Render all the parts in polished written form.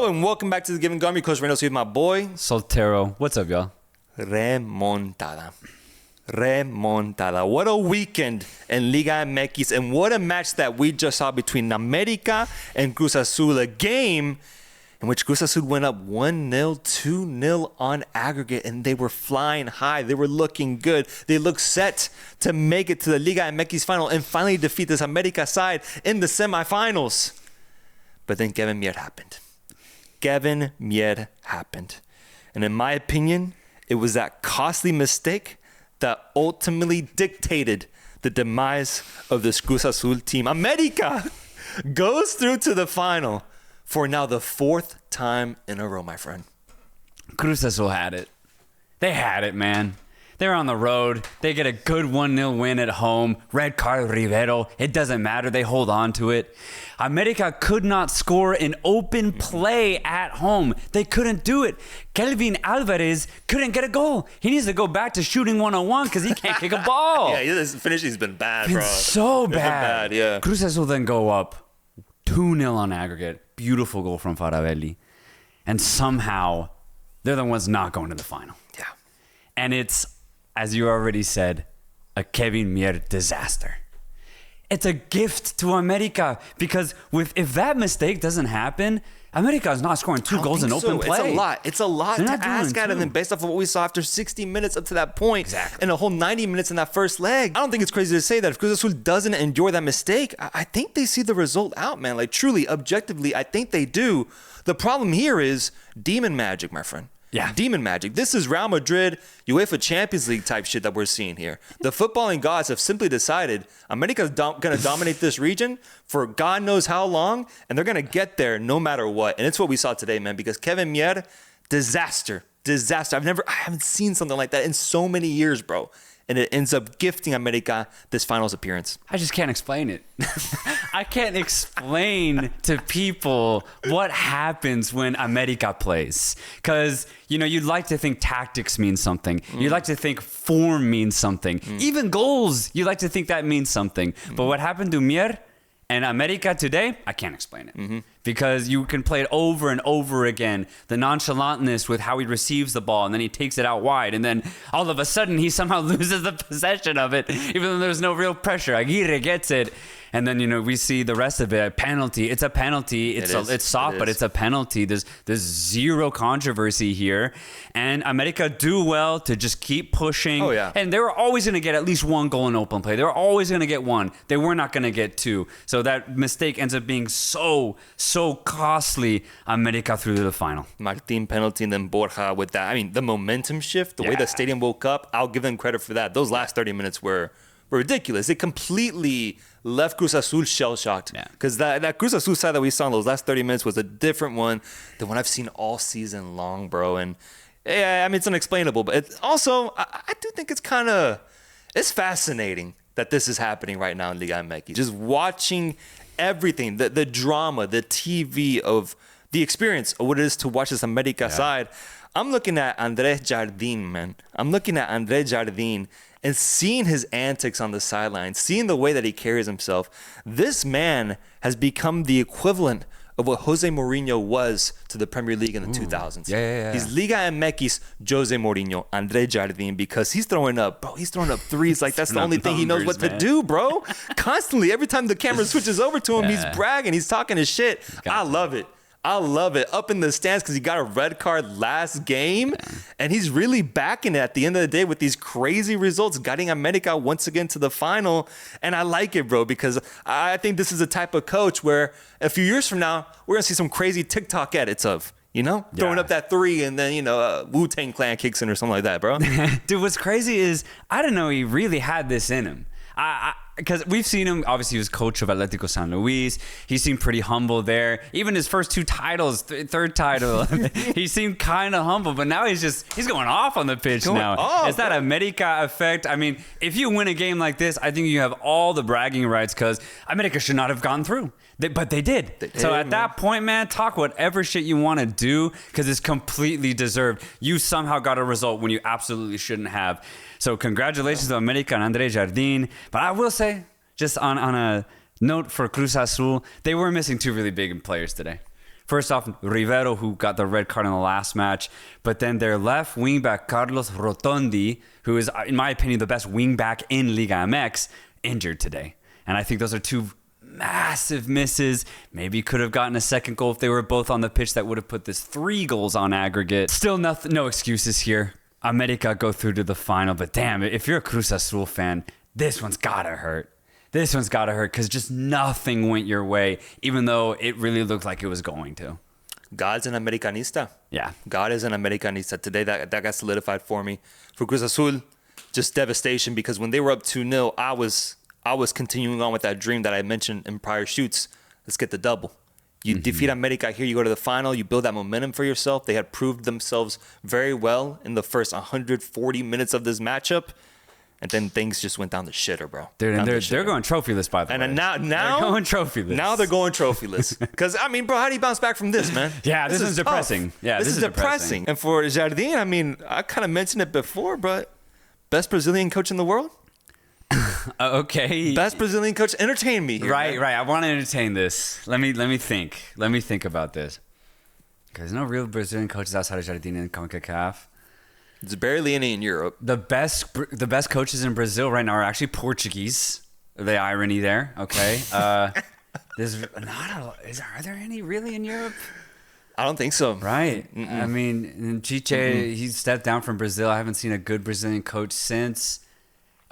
Hello and welcome back to the Giving Gummy. Coach Reynoso with my boy Soltero. What's up, y'all? Remontada. What a weekend in Liga MX, and what a match that we just saw between América and Cruz Azul. A game in which Cruz Azul went up 1-0, 2-0 on aggregate, and they were flying high. They were looking good. They looked set to make it to the Liga MX final and finally defeat this América side in the semifinals. But then Kevin Mier happened. And in my opinion, it was that costly mistake that ultimately dictated the demise of this Cruz Azul team. América goes through to the final for now the fourth time in a row, my friend. Cruz Azul had it. They had it, man. They're on the road. They get a good 1-0 win at home. Red card Rivero. It doesn't matter. They hold on to it. América could not score an open play at home. They couldn't do it. Kelvin Alvarez couldn't get a goal. He needs to go back to shooting 101 because he can't kick a ball. Yeah, his finishing's been bad, bro. So bad. Yeah. Cruz Azul then go up 2-0 on aggregate. Beautiful goal from Farabelli. And somehow, they're the ones not going to the final. Yeah. And it's, as you already said, a Kevin Mier disaster. It's a gift to América because if that mistake doesn't happen, América is not scoring two goals in open play. It's a lot to ask out of them based off of what we saw after 60 minutes up to that point. Exactly. And a whole 90 minutes in that first leg. I don't think it's crazy to say that if Cruz Azul doesn't endure that mistake, I think they see the result out, man. Like, truly, objectively, I think they do. The problem here is demon magic, my friend. Yeah. Demon magic. This is Real Madrid, UEFA Champions League type shit that we're seeing here. The footballing gods have simply decided America's going to dominate this region for God knows how long, and they're going to get there no matter what. And it's what we saw today, man, because Kevin Mier, disaster. I haven't seen something like that in so many years, bro. And it ends up gifting América this finals appearance. I just can't explain it. I can't explain to people what happens when América plays. Because, you'd like to think tactics means something. You'd like to think form means something. Even goals, you'd like to think that means something. But what happened to Mier and América today, I can't explain it. Because you can play it over and over again. The nonchalantness with how he receives the ball and then he takes it out wide. And then all of a sudden he somehow loses the possession of it, even though there's no real pressure. Aguirre gets it. And then, we see the rest of it. A penalty. It's a penalty. It's soft, but it's a penalty. There's zero controversy here. And América do well to just keep pushing. Oh, yeah. And they were always going to get at least one goal in open play. They were always going to get one. They were not going to get two. So that mistake ends up being so costly. América through to the final. Martin penalty and then Borja with that. I mean, the momentum shift, the way the stadium woke up, I'll give them credit for that. Those last 30 minutes were ridiculous. It completely left Cruz Azul shell-shocked. Because that Cruz Azul side that we saw in those last 30 minutes was a different one than what I've seen all season long, bro. And yeah, I mean, it's unexplainable. But I do think it's fascinating that this is happening right now in Liga MX. Just watching everything, the drama, the TV of the experience of what it is to watch this América side. I'm looking at Andrés Jardín, man. And seeing his antics on the sideline, seeing the way that he carries himself. This man has become the equivalent of what Jose Mourinho was to the Premier League in the 2000s. Yeah. He's Liga MX Jose Mourinho, Andrés Jardín, because he's throwing up threes like that's the only thing he knows what to do, bro. Constantly, every time the camera switches over to him, he's bragging, he's talking his shit. I love it. Up in the stands because he got a red card last game. And he's really backing it at the end of the day with these crazy results, guiding América once again to the final. And I like it, bro, because I think this is a type of coach where a few years from now, we're going to see some crazy TikTok edits of, throwing up that three and then, Wu-Tang Clan kicks in or something like that, bro. Dude, what's crazy is I didn't know he really had this in him. Because we've seen him, obviously he was coach of Atlético San Luis. He seemed pretty humble there. Even his first two titles, third title, he seemed kind of humble. But now he's going off on the pitch now. It's that América effect. I mean, if you win a game like this, I think you have all the bragging rights because América should not have gone through. But they did. So at that point, man, talk whatever shit you want to do because it's completely deserved. You somehow got a result when you absolutely shouldn't have. So congratulations to América and Andrés Jardín. But I will say, just on a note for Cruz Azul, they were missing two really big players today. First off, Rivero, who got the red card in the last match, but then their left wingback, Carlos Rotondi, who is, in my opinion, the best wingback in Liga MX, injured today. And I think those are two massive misses. Maybe could have gotten a second goal if they were both on the pitch. That would have put this 3 goals on aggregate. Still nothing, no excuses here. América go through to the final, but damn, if you're a Cruz Azul fan, this one's gotta hurt. This one's got to hurt because just nothing went your way, even though it really looked like it was going to. God's an Americanista. Yeah. God is an Americanista. Today, that got solidified for me. For Cruz Azul, just devastation because when they were up 2-0, I was continuing on with that dream that I mentioned in prior shoots. Let's get the double. You defeat América here, you go to the final, you build that momentum for yourself. They had proved themselves very well in the first 140 minutes of this matchup. And then things just went down the shitter, bro. Dude, and they're going trophyless, by the way. And now they're going trophyless. Now they're going trophyless. Because, I mean, bro, how do you bounce back from this, man? Yeah, this is depressing. Tough. Yeah, this is depressing. And for Jardim, I mean, I kind of mentioned it before, but best Brazilian coach in the world? Okay. Best Brazilian coach. Entertain me here. Right. Man. I want to entertain this. Let me think. Let me think about this. Because there's no real Brazilian coaches outside of Jardim and CONCACAF. There's barely any in Europe. The best coaches in Brazil right now are actually Portuguese. The irony there, okay? There's not are there any really in Europe? I don't think so. Right. I mean, Chiche, he stepped down from Brazil. I haven't seen a good Brazilian coach since.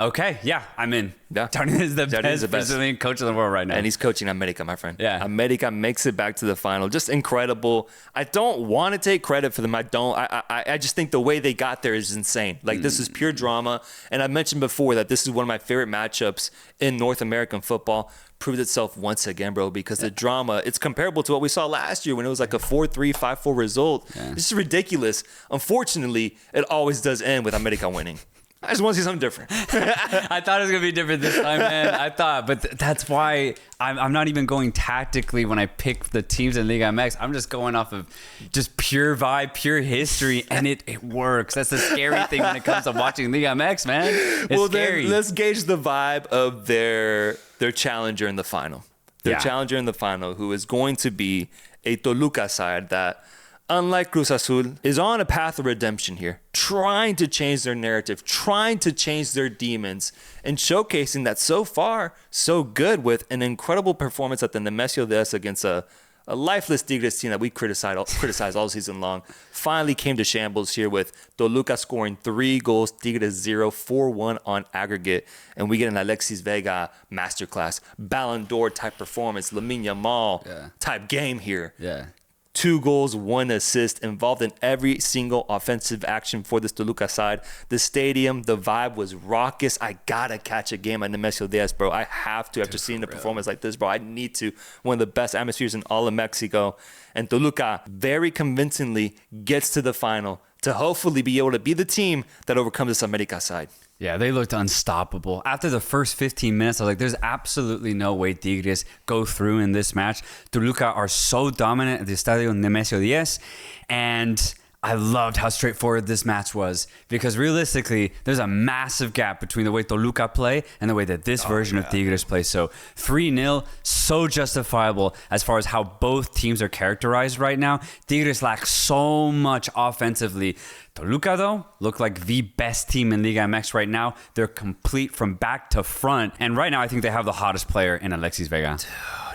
Okay, yeah, I'm in. Yeah. Jardim is the best Brazilian coach in the world right now. And he's coaching América, my friend. Yeah. América makes it back to the final. Just incredible. I don't want to take credit for them. I just think the way they got there is insane. Like, this is pure drama. And I mentioned before that this is one of my favorite matchups in North American football. Proved itself once again, bro, because the drama, it's comparable to what we saw last year when it was like a 4-3, 5-4 result. Yeah. This is ridiculous. Unfortunately, it always does end with América winning. I just want to see something different. I thought it was going to be different this time, man. But that's why I'm not even going tactically when I pick the teams in Liga MX. I'm just going off of just pure vibe, pure history, and it works. That's the scary thing when it comes to watching Liga MX, man. It's scary. Then let's gauge the vibe of their challenger in the final. Their challenger in the final, who is going to be a Toluca side that, unlike Cruz Azul, is on a path of redemption here, trying to change their narrative, trying to change their demons, and showcasing that so far, so good with an incredible performance at the Nemesio Des against a lifeless Tigres team that we criticized all season long. Finally came to shambles here with Toluca scoring 3 goals, Tigres 0, 4-1 on aggregate, and we get an Alexis Vega masterclass, Ballon d'Or type performance, Lamine Yamal type game here. Yeah. 2 goals, 1 assist, involved in every single offensive action for this Toluca side. The stadium, the vibe was raucous. I gotta catch a game at Nemesio Diaz, bro. I have to after seeing a performance like this, bro. I need to. One of the best atmospheres in all of Mexico. And Toluca very convincingly gets to the final to hopefully be able to be the team that overcomes this América side. Yeah, they looked unstoppable. After the first 15 minutes, I was like, there's absolutely no way Tigres go through in this match. Toluca are so dominant at the Estadio Nemesio Diaz, and I loved how straightforward this match was because realistically, there's a massive gap between the way Toluca play and the way that this version of Tigres play. So 3-0, so justifiable as far as how both teams are characterized right now. Tigres lack so much offensively. Toluca, though, look like the best team in Liga MX right now. They're complete from back to front. And right now, I think they have the hottest player in Alexis Vega.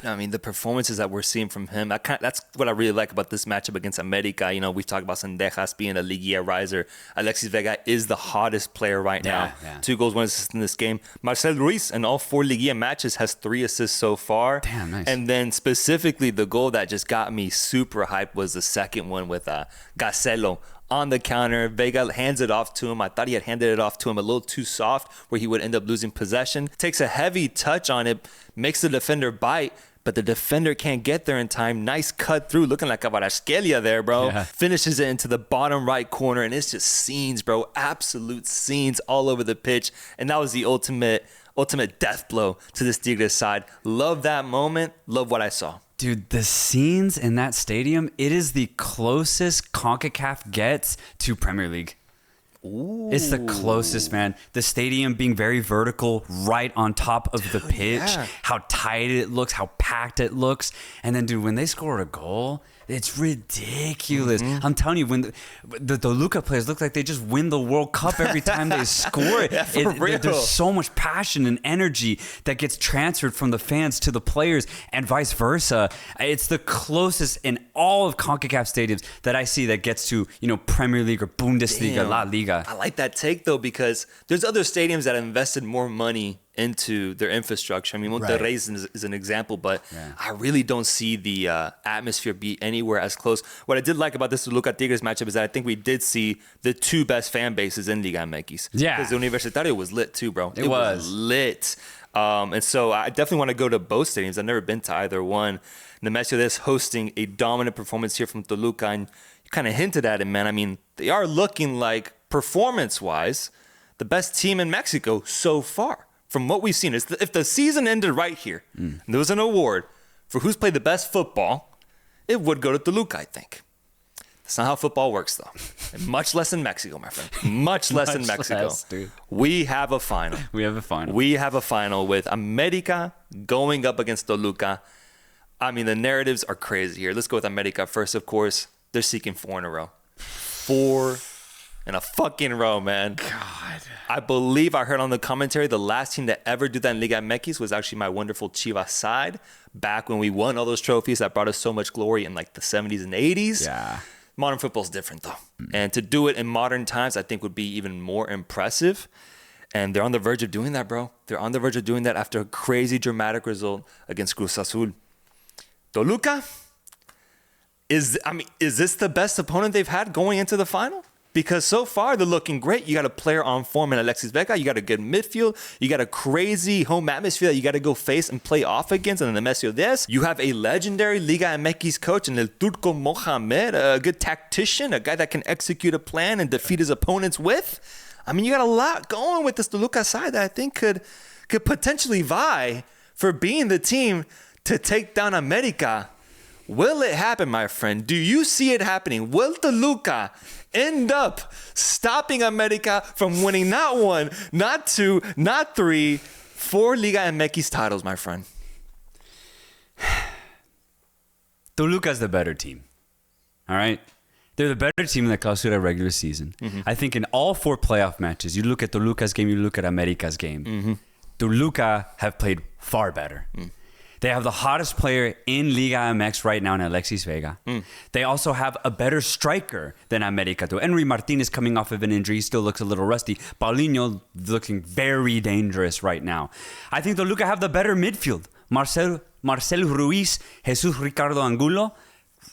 I mean, the performances that we're seeing from him, that's what I really like about this matchup against América. You know, we've talked about Sendejas being a Liguilla riser. Alexis Vega is the hottest player right now. Yeah. 2 goals, 1 assist in this game. Marcel Ruiz, in all 4 Liguilla matches, has 3 assists so far. Damn, nice. And then specifically, the goal that just got me super hyped was the second one with Gacelo. On the counter, Vega hands it off to him. I thought he had handed it off to him a little too soft where he would end up losing possession. Takes a heavy touch on it, makes the defender bite, but the defender can't get there in time. Nice cut through, looking like a Varaskelia there, bro. Yeah. Finishes it into the bottom right corner, and it's just scenes, bro. Absolute scenes all over the pitch. And that was the ultimate death blow to this Tigres side. Love that moment. Love what I saw. Dude, the scenes in that stadium, it is the closest CONCACAF gets to Premier League. Ooh. It's the closest, man. The stadium being very vertical, right on top of the pitch. Yeah. How tight it looks, how packed it looks. And then, dude, when they scored a goal, it's ridiculous. I'm telling you, when the Toluca players look like they just win the World Cup every time they score it. Yeah, for real. There's so much passion and energy that gets transferred from the fans to the players and vice versa. It's the closest in all of CONCACAF stadiums that I see that gets to, Premier League or Bundesliga, Damn. La Liga. I like that take, though, because there's other stadiums that have invested more money into their infrastructure. I mean, Monterrey is an example, but I really don't see the atmosphere be anywhere as close. What I did like about this Toluca Tigres matchup is that I think we did see the two best fan bases in Liga MX. Yeah. Because the Universitario was lit too, bro. It was lit. And so I definitely want to go to both stadiums. I've never been to either one. Nemesio is hosting a dominant performance here from Toluca, and you kind of hinted at it, man. I mean, they are looking like, performance-wise, the best team in Mexico so far. From what we've seen, if the season ended right here, and there was an award for who's played the best football, it would go to Toluca, I think. That's not how football works, though. And much less in Mexico, my friend. Much less in Mexico. Less, dude. We have a final. We have a final with América going up against Toluca. I mean, the narratives are crazy here. Let's go with América first, of course. They're seeking 4 in a row. 4 in a fucking row, man. God. I believe I heard on the commentary the last team to ever do that in Liga MX was actually my wonderful Chivas side back when we won all those trophies that brought us so much glory in like the 70s and 80s. Yeah. Modern football's different, though. And to do it in modern times, I think would be even more impressive. And they're on the verge of doing that, bro. They're on the verge of doing that after a crazy dramatic result against Cruz Azul. Toluca, is this the best opponent they've had going into the final? Because so far, they're looking great. You got a player on form in Alexis Vega. You got a good midfield. You got a crazy home atmosphere that you got to go face and play off against. And then Nemesio Des. You have a legendary Liga MX coach in El Turco Mohamed, a good tactician, a guy that can execute a plan and defeat his opponents with. I mean, you got a lot going with this Toluca side that I think could potentially vie for being the team to take down América. Will it happen, my friend? Do you see it happening? Will Toluca end up stopping América from winning not 1, not 2, not 3, 4 Liga MX titles, my friend? Toluca's the better team. All right? They're the better team in the Clausura regular season. I think in all 4 playoff matches, you look at Toluca's game, you look at América's game. Toluca have played far better. They have the hottest player in Liga MX right now in Alexis Vega. They also have a better striker than América do. Henry Martinez coming off of an injury, he still looks a little rusty. Paulinho looking very dangerous right now. I think Toluca have the better midfield. Marcel Ruiz, Jesus Ricardo Angulo,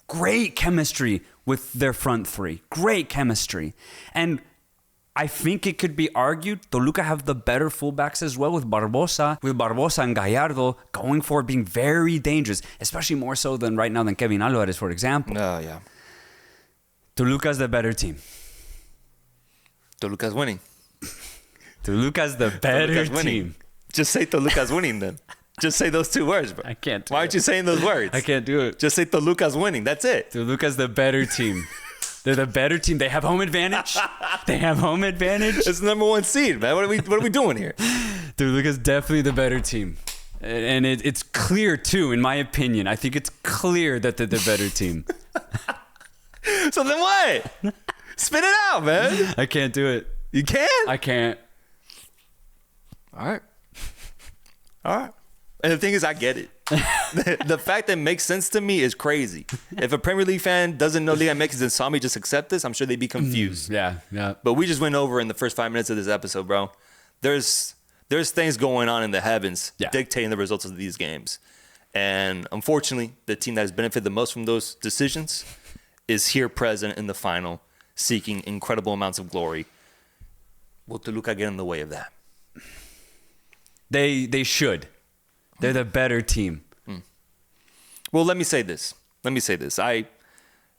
great chemistry with their front 3. Great chemistry. And I think it could be argued Toluca have the better fullbacks as well with Barbosa and Gallardo going forward, being very dangerous, especially more so than right now than Kevin Alvarez, for example. Oh, yeah. Toluca's the better team. Toluca's winning. Toluca's the better team. Just say Toluca's winning then. Just say those 2 words, bro. I can't do Why aren't you saying those words? I can't do it. Just say Toluca's winning. That's it. Toluca's the better team. They're the better team. They have home advantage. It's the number 1 seed, man. What are we doing here? Toluca's definitely the better team. And it's clear, too, in my opinion. I think it's clear that they're the better team. So then what? Spit it out, man. I can't do it. You can't? I can't. All right. And the thing is, I get it. The fact that it makes sense to me is crazy. If a Premier League fan doesn't know Liga MX and saw me just accept this, I'm sure they'd be confused. Yeah. But we just went over in the first 5 minutes of this episode, bro. There's things going on in the heavens dictating the results of these games. And unfortunately, the team that has benefited the most from those decisions is here present in the final, seeking incredible amounts of glory. Will Toluca get in the way of that? They should. They're the better team. Well, let me say this. I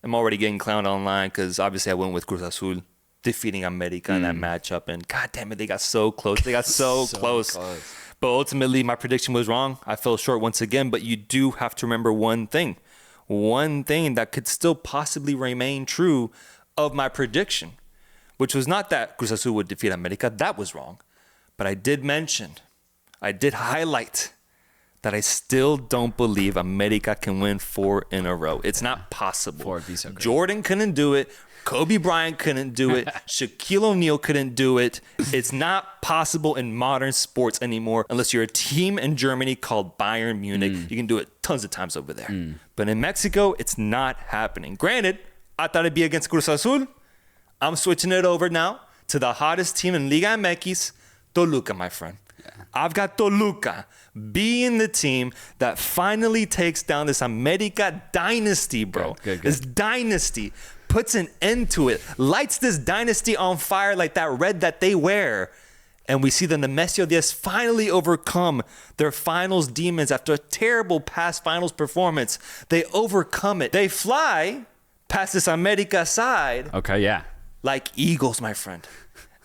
am already getting clowned online because obviously I went with Cruz Azul defeating América in that matchup. And God damn it, they got so close. They got so close. But ultimately, my prediction was wrong. I fell short once again. But you do have to remember one thing that could still possibly remain true of my prediction, which was not that Cruz Azul would defeat América. That was wrong. But I did highlight that I still don't believe América can win 4 in a row. It's not possible. 4 would be so great. Jordan couldn't do it. Kobe Bryant couldn't do it. Shaquille O'Neal couldn't do it. It's not possible in modern sports anymore unless you're a team in Germany called Bayern Munich. You can do it tons of times over there. But in Mexico, it's not happening. Granted, I thought it'd be against Cruz Azul. I'm switching it over now to the hottest team in Liga MX, Toluca, my friend. I've got Toluca being the team that finally takes down this América dynasty, bro. Good. This dynasty puts an end to it, lights this dynasty on fire like that red that they wear. And we see the Nemesio 10 finally overcome their finals demons after a terrible past finals performance. They overcome it. They fly past this América side. Okay, yeah. Like eagles, my friend.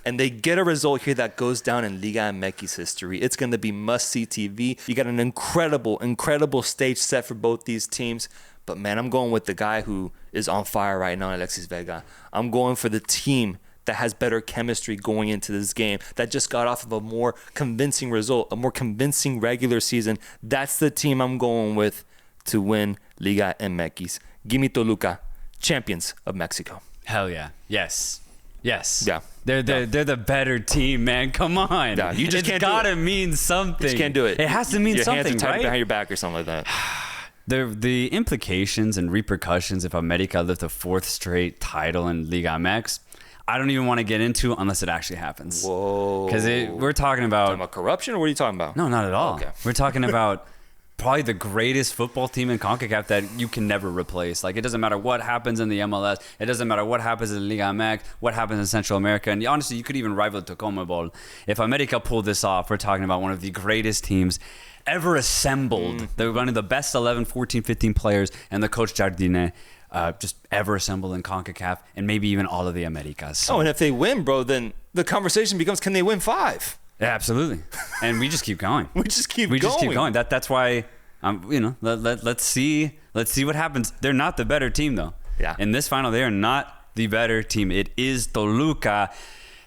And they get a result here that goes down in Liga MX history. It's going to be must-see TV. You got an incredible stage set for both these teams. But, man, I'm going with the guy who is on fire right now, Alexis Vega. I'm going for the team that has better chemistry going into this game, that just got off of a more convincing result, a more convincing regular season. That's the team I'm going with to win Liga MX. Give me Toluca, champions of Mexico. Hell yeah. Yes. Yeah. They're the better team, man. Come on. Yeah, you just can't gotta mean something. You just can't do it. It has to mean your something, hands are tied right? behind your back or something like that. The implications and repercussions if América lift a 4th straight title in Liga MX, I don't even want to get into unless it actually happens. Whoa. Because we're talking about corruption, or what are you talking about? No, not at all. Okay. We're talking about probably the greatest football team in CONCACAF that you can never replace. Like, it doesn't matter what happens in the MLS. It doesn't matter what happens in Liga MX, what happens in Central America. And honestly, you could even rival to CONMEBOL. If América pulled this off, we're talking about one of the greatest teams ever assembled. They're one of the best 11, 14, 15 players, and the coach Jardine just ever assembled in CONCACAF, and maybe even all of the Americas. So, and if they win, bro, then the conversation becomes, can they win 5? yeah, absolutely. And we just keep going. We just keep going. That's why, let's see what happens. They're not the better team, though. Yeah. In this final, they are not the better team. It is Toluca.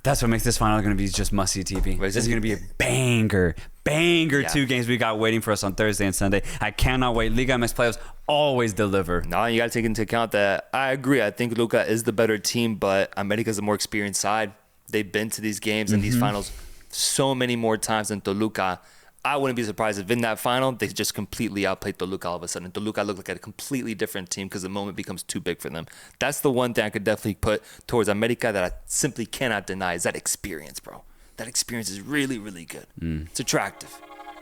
That's what makes this final going to be just must-see TV. This is going to be a banger. Yeah. 2 games we got waiting for us on Thursday and Sunday. I cannot wait. Liga MX playoffs always deliver. No, you got to take into account that I agree. I think Toluca is the better team, but América's the more experienced side. They've been to these games and these finals so many more times than Toluca. I wouldn't be surprised if in that final they just completely outplayed Toluca all of a sudden. Toluca looked like a completely different team because the moment becomes too big for them. That's the one thing I could definitely put towards América that I simply cannot deny is that experience, bro. That experience is really, really good. It's attractive,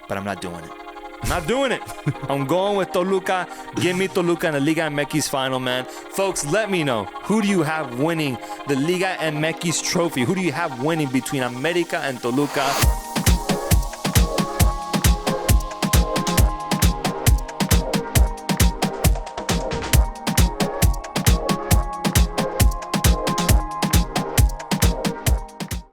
but I'm not doing it. I'm going with Toluca. Give me Toluca in the Liga MX final, man. Folks, let me know. Who do you have winning the Liga MX trophy? Who do you have winning between América and Toluca?